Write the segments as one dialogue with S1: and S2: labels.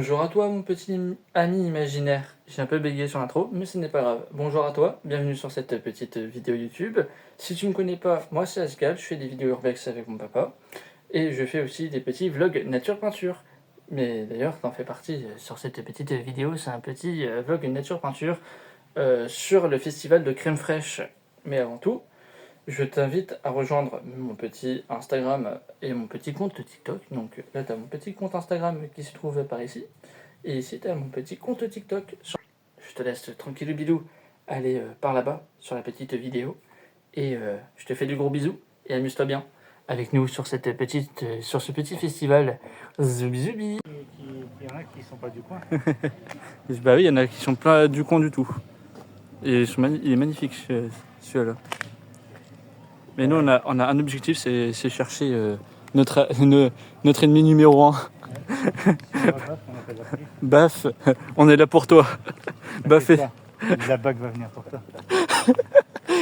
S1: Bonjour à toi mon petit ami imaginaire. J'ai un peu bégayé sur l'intro, mais ce n'est pas grave. Bonjour à toi, bienvenue sur cette petite vidéo YouTube. Si tu ne me connais pas, moi c'est Asgal, je fais des vidéos urbex avec mon papa. Et je fais aussi des petits vlogs nature peinture. Mais d'ailleurs, t'en fais partie sur cette petite vidéo, c'est un petit vlog nature peinture sur le festival de crème fraîche. Mais avant tout, je t'invite à rejoindre mon petit Instagram et mon petit compte TikTok. Donc là, tu as mon petit compte Instagram qui se trouve par ici. Et ici, tu as mon petit compte TikTok. Je te laisse tranquille bilou aller par là-bas sur la petite vidéo. Et je te fais du gros bisous et amuse-toi bien avec nous sur, sur ce petit festival. Zoubi zoubi.
S2: Il y en a qui sont pas du coin.
S1: Bah oui, il y en a qui sont plein du coin du tout. Et il est magnifique celui-là. Mais nous, on a un objectif, c'est chercher notre ennemi numéro 1. Baf, on est là pour toi. Baffé.
S2: La bague va venir pour toi.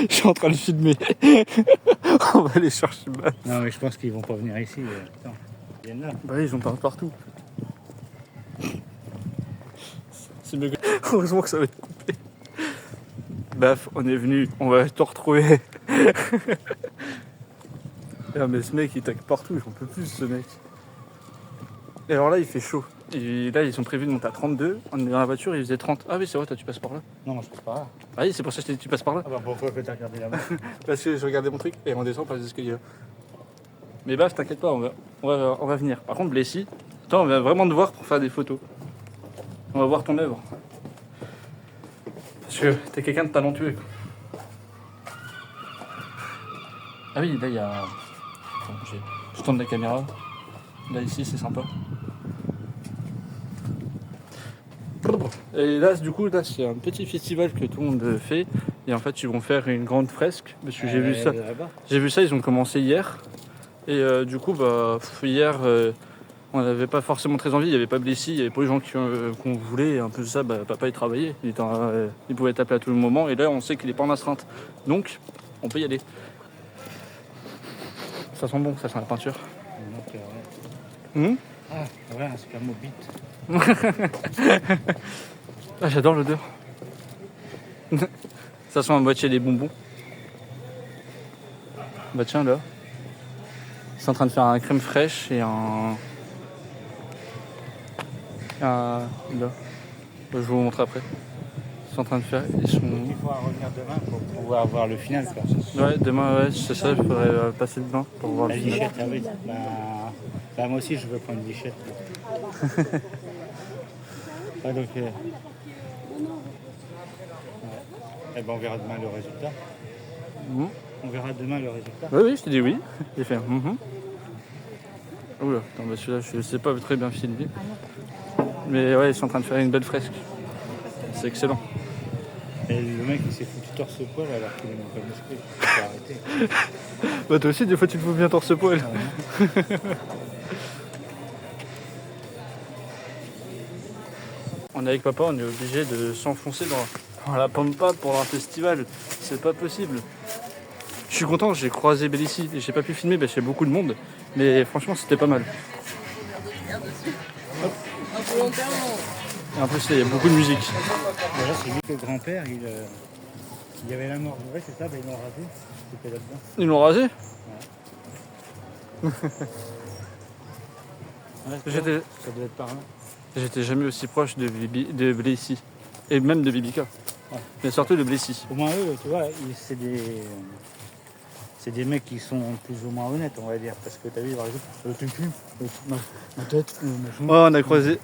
S1: Je suis en train de filmer. On va aller chercher Baf.
S2: Non, mais je pense qu'ils vont pas venir ici. Putain, ils viennent là.
S1: Bah oui, ils ont partout. C'est mieux que... Heureusement que ça va être coupé. Baf, on est venu, on va te retrouver. Ah, mais ce mec il tague partout, j'en peux plus ce mec. Et alors là il fait chaud. Et là ils ont prévu de monter à 32, on est dans la voiture il faisait 30. Ah oui c'est vrai, toi tu passes par là.
S2: Non, moi je passe pas là.
S1: Ah oui c'est pour ça que je t'ai dit tu passes par là.
S2: Ah bah pourquoi peut-être regarder là-bas?
S1: Parce que je regardais mon truc et on descend par les escaliers là. Mais Baf t'inquiète pas, on va venir. Par contre Blessy, toi on va vraiment te voir pour faire des photos. On va voir ton œuvre. Parce que t'es quelqu'un de talentueux. Ah oui là il y a... Attends, je tourne la caméra. Là ici c'est sympa. Et là du coup là c'est un petit festival que tout le monde fait. Et en fait ils vont faire une grande fresque. Parce que j'ai vu ça. J'ai vu ça, ils ont commencé hier. Et du coup bah hier on n'avait pas forcément très envie, il n'y avait pas Blessy, il n'y avait pas les gens qu'on voulait. Et un peu ça, bah, papa il travaillait. Il pouvait taper à tout le moment. Et là on sait qu'il n'est pas en astreinte. Donc on peut y aller. Ça sent bon, ça sent la peinture.
S2: Ah, voilà, un super mobite.
S1: Ah, j'adore l'odeur. Ça sent à moitié des bonbons. Bah tiens là. Ils sont en train de faire un crème fraîche et un... Là. Bah, je vais vous montrer après. Ils sont en train de faire...
S2: Il faudra revenir demain pour pouvoir voir le final. Quoi.
S1: Ouais, demain, ouais, c'est ça, il faudrait passer demain pour voir
S2: la
S1: le final.
S2: lichette, ah oui. Bah, moi aussi, je veux prendre une lichette. Ah, donc, ouais. Eh ben, on verra demain le résultat. On verra demain le résultat.
S1: Oui, je t'ai dit oui. J'ai fait Oula, attends, bah celui-là, je sais pas très bien filmer. Mais ouais, ils sont en train de faire une belle fresque. C'est excellent.
S2: Et le mec, il s'est foutu torse-poil alors qu'il est même pas musclé. Il faut arrêter.
S1: Bah toi aussi, des fois, tu te fous bien torse-poil. On est avec papa, on est obligé de s'enfoncer dans la pampa pendant un festival. C'est pas possible. Je suis content, j'ai croisé Bellissi et j'ai pas pu filmer parce qu'il y a beaucoup de monde. Mais franchement, c'était pas mal. Et en plus, il y a beaucoup de musique.
S2: Voilà, c'est lui que le grand-père, il avait la mort. Ouais, c'est ça, bah, ils l'ont rasé. C'était là-dedans.
S1: Ils l'ont rasé?
S2: Ouais, ça doit être par là.
S1: J'étais jamais aussi proche de Blessy. Et même de Bibica.
S2: Ouais.
S1: Mais surtout de Blessy.
S2: Au moins eux, tu vois, c'est des mecs qui sont plus ou moins honnêtes, on va dire. Parce que t'as vu, par exemple, tu me filmes, ma tête, machin.
S1: Oh,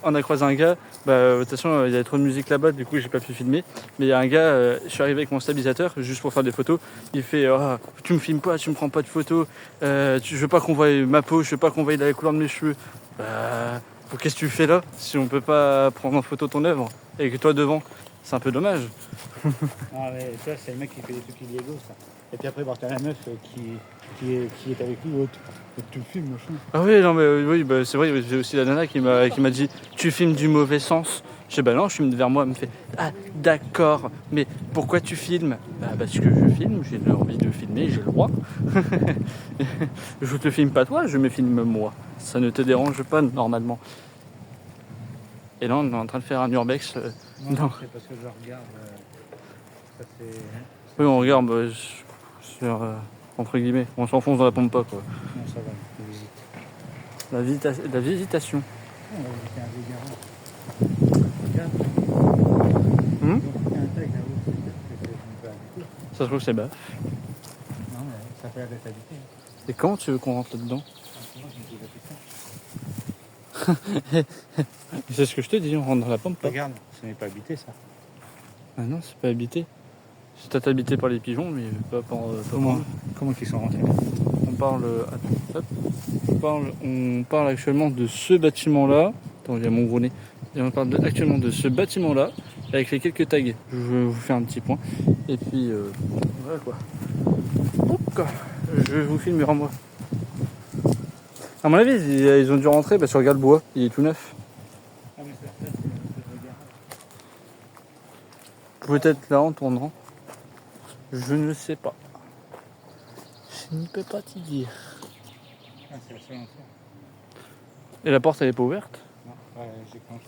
S1: on a croisé un gars. Bah, de toute façon, il y avait trop de musique là-bas, du coup, j'ai pas pu filmer. Mais il y a un gars, je suis arrivé avec mon stabilisateur, juste pour faire des photos. Il fait tu me filmes pas, tu me prends pas de photos. Je veux pas qu'on voie ma peau, je veux pas qu'on voie la couleur de mes cheveux. Qu'est-ce que tu fais là si on peut pas prendre en photo ton œuvre et que toi devant? C'est un peu dommage.
S2: Ah mais ça c'est le mec qui fait des trucs illégaux ça. Et puis après t'as la meuf qui est avec lui, l'autre, tu le filmes machin.
S1: Ah oui non mais oui bah, c'est vrai, j'ai aussi la nana qui m'a dit tu filmes du mauvais sens. Je dis bah non je filme vers moi, elle me fait ah d'accord mais pourquoi tu filmes? Bah parce que je filme, j'ai envie de filmer, j'ai le droit. Je te filme pas toi, je me filme moi. Ça ne te dérange pas normalement. Et là, on est en train de faire un urbex.
S2: Non,
S1: Non.
S2: c'est parce que je regarde. Ça c'est.
S1: Oui, on regarde sur, entre guillemets, on s'enfonce dans la pompe pas quoi.
S2: Non, ça va, je visite.
S1: La visitation.
S2: On va visiter un des garages. Regarde,
S1: Hmm,
S2: il y a un tag là-haut, c'est qu'on peut habiter.
S1: ça se trouve c'est bas.
S2: Non, mais ça peut être habité.
S1: Et comment tu veux qu'on rentre là-dedans?
S2: Moi, je me pose la question.
S1: C'est ce que je te dis, on rentre dans la pompe pas.
S2: Regarde, ce n'est pas habité ça.
S1: Ah non, c'est pas habité. C'est peut-être habité par les pigeons, mais pas par.
S2: Comment qu'ils sont rentrés?
S1: On parle. Attends, hop. On parle actuellement de ce bâtiment-là. Attends, il y a mon gros nez. Et on parle actuellement de ce bâtiment-là, avec les quelques tags. Je vais vous faire un petit point. Et puis, voilà quoi. Hop, je vous filme en moi. À mon avis, ils ont dû rentrer parce que regarde le bois, il est tout neuf.
S2: Ah, mais c'est le garage.
S1: Peut-être là en tournant. Je ne sais pas. Je ne peux pas t'y dire.
S2: Ah, c'est la seule entrée.
S1: Et la porte, elle est pas ouverte?
S2: Non, ouais, j'ai clenché.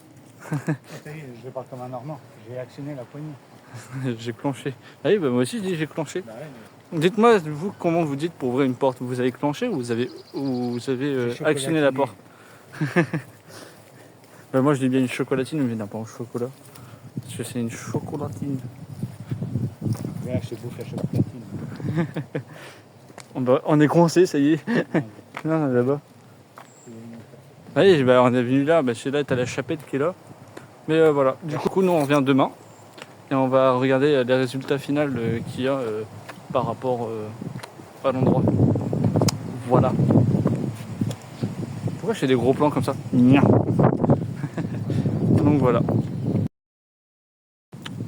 S2: Ça y est, je parle comme un Normand. J'ai actionné la poignée.
S1: J'ai clenché. Ah oui, bah moi aussi, je dis j'ai clenché.
S2: Bah ouais,
S1: Dites-moi, vous, comment vous dites pour ouvrir une porte? Vous avez clenché ou vous avez actionné la porte? Bah moi, je dis bien une chocolatine, mais non, pas en chocolat. Parce que c'est une chocolatine.
S2: mais là, je te bouffe la chocolatine.
S1: On est coincé, ça y est. Non, là-bas. Oui, bah, on est venu là. Bah, c'est là, t'as la chapelle qui est là. Mais voilà. Du coup, nous, on revient demain. Et on va regarder les résultats finaux qu'il y a par rapport à l'endroit. Voilà. Pourquoi je fais des gros plans comme ça? Nya. Donc voilà.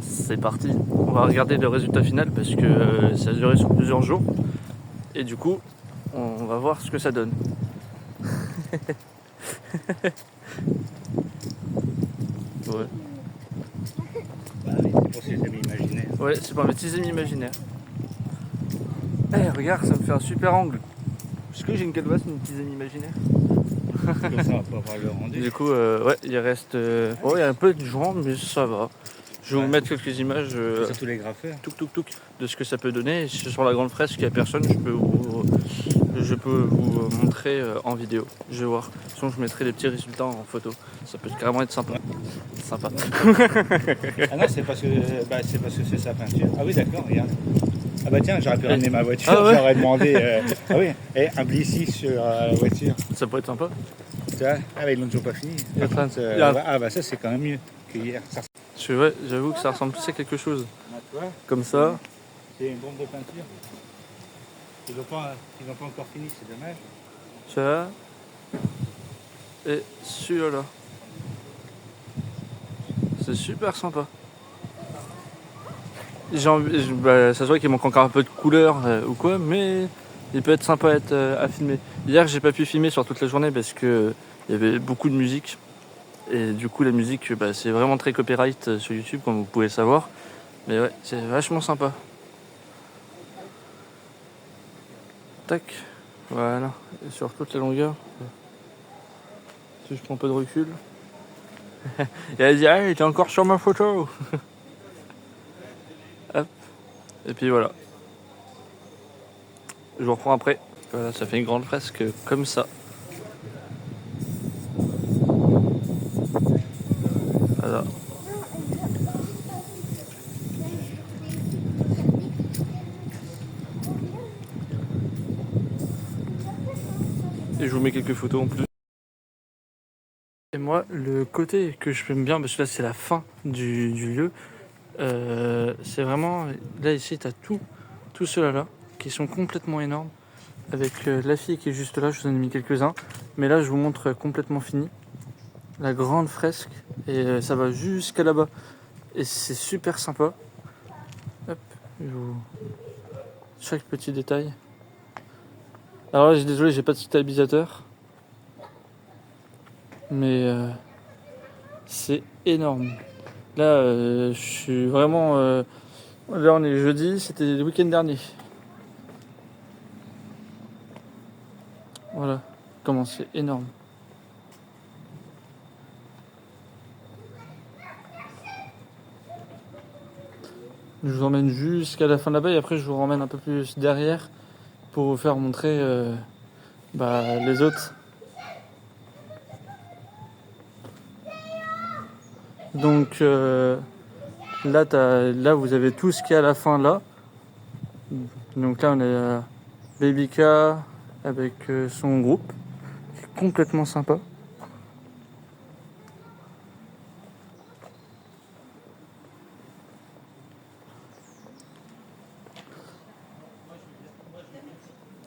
S1: C'est parti. On va regarder le résultat final parce que ça a duré sur plusieurs jours. Et du coup, on va voir ce que ça donne. Ouais,
S2: Bah oui, c'est pour ces amis imaginaires.
S1: ouais, c'est pour mes petits amis imaginaires. Eh, regarde, ça me fait un super angle. Est-ce que j'ai une calebasse, mes petits amis imaginaires?
S2: Comme ça, on va pas avoir le rendu.
S1: Du coup, ouais, il reste. Oh, il y a un peu de joint, mais ça va. Je vais vous mettre quelques images
S2: C'est tous les graffeurs.
S1: de ce que ça peut donner. Et sur la grande fresque, il n'y a personne. Je peux vous montrer en vidéo. Je vais voir. Sinon, je mettrai les petits résultats en photo. Ça peut carrément être sympa. Sympa.
S2: Ah non, c'est parce que c'est sa peinture. Ah oui, d'accord, regarde. Ah bah tiens, j'aurais pu ramener ma voiture,
S1: Ah ouais.
S2: j'aurais demandé. Ah oui, et un Blissy sur la voiture.
S1: Ça peut être sympa.
S2: Tu vois? Ah bah ils l'ont toujours pas fini.
S1: Il y a
S2: Par
S1: plein
S2: contre,
S1: de- il y a-
S2: ah bah ça c'est quand même mieux que hier. Ça,
S1: Parce que, ouais, j'avoue que ça ressemble plus à quelque chose.
S2: tu vois,
S1: Comme ça.
S2: c'est une bombe de peinture. Ils n'ont pas encore fini, c'est dommage.
S1: Ça. Et celui-là. C'est super sympa. Ça se voit qu'il manque encore un peu de couleur ou quoi, mais il peut être sympa à filmer. Hier, j'ai pas pu filmer sur toute la journée parce que il y avait beaucoup de musique. Et du coup, la musique, c'est vraiment très copyright sur YouTube, comme vous pouvez le savoir. Mais ouais, c'est vachement sympa. Tac, voilà. Et sur toute la longueur. Si je prends un peu de recul. Et elle dit, ah, t'es encore sur ma photo. Hop. Et puis voilà. Je vous reprends après. Voilà, ça fait une grande fresque comme ça. Voilà. Et je vous mets quelques photos en plus. Et moi, le côté que je aime bien, parce que là c'est la fin du lieu, c'est vraiment, là ici tu as tout cela là, qui sont complètement énormes, avec la fille qui est juste là, je vous en ai mis quelques-uns, mais là je vous montre complètement fini, la grande fresque, et ça va jusqu'à là-bas, et c'est super sympa. Hop, chaque petit détail. Alors là, désolé, j'ai pas de stabilisateur, mais c'est énorme. Là, je suis vraiment. Là, on est jeudi, c'était le week-end dernier. Voilà, comment c'est énorme. Je vous emmène jusqu'à la fin là-bas et après je vous ramène un peu plus derrière pour vous faire montrer les autres. Donc là vous avez tout ce qui est à la fin là. Donc là on est à Baby K avec son groupe, qui est complètement sympa.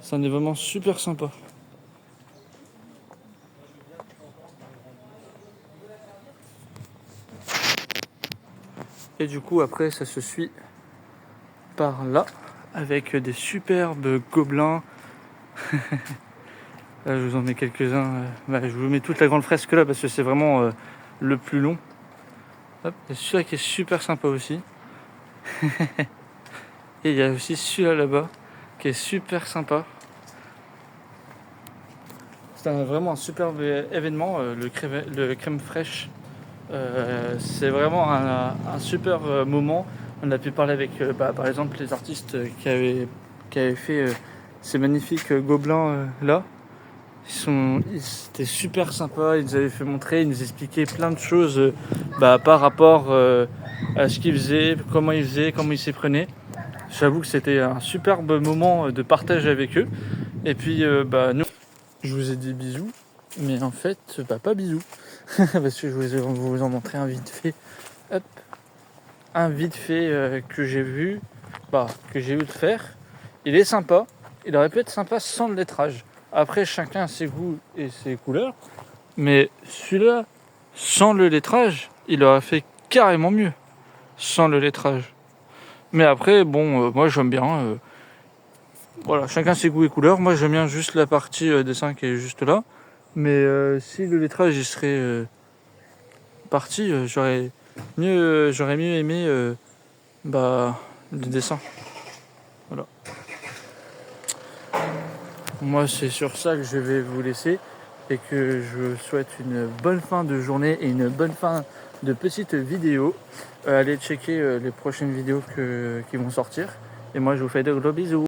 S1: C'est un événement super sympa. Et du coup après ça se suit par là avec des superbes gobelins. Là je vous en mets quelques-uns. Je vous mets toute la grande fresque là parce que c'est vraiment le plus long. Hop, il y a celui-là qui est super sympa aussi. Et il y a aussi celui-là là-bas qui est super sympa. C'est vraiment un superbe événement, le crème fraîche. C'est vraiment un super moment. On a pu parler avec par exemple les artistes qui avaient fait ces magnifiques gobelins là. Ils étaient super sympas, ils nous avaient fait montrer, ils nous expliquaient plein de choses par rapport à ce qu'ils faisaient, comment ils s'y prenaient. J'avoue que c'était un superbe moment de partage avec eux. Et puis nous, je vous ai dit bisous, mais en fait pas bisous. Parce que je vais vous en montrer un vite fait. Hop. Un vite fait que j'ai vu de faire. Il est sympa, il aurait pu être sympa sans le lettrage. Après, chacun a ses goûts et ses couleurs. Mais celui-là, sans le lettrage, il aurait fait carrément mieux. Sans le lettrage. Mais après, moi j'aime bien. Voilà, chacun ses goûts et couleurs. Moi j'aime bien juste la partie dessin qui est juste là. Mais si le lettrage il serait parti, j'aurais mieux aimé le dessin. Voilà. Moi c'est sur ça que je vais vous laisser et que je vous souhaite une bonne fin de journée et une bonne fin de petite vidéo. Allez checker les prochaines vidéos qui vont sortir. Et moi je vous fais de gros bisous.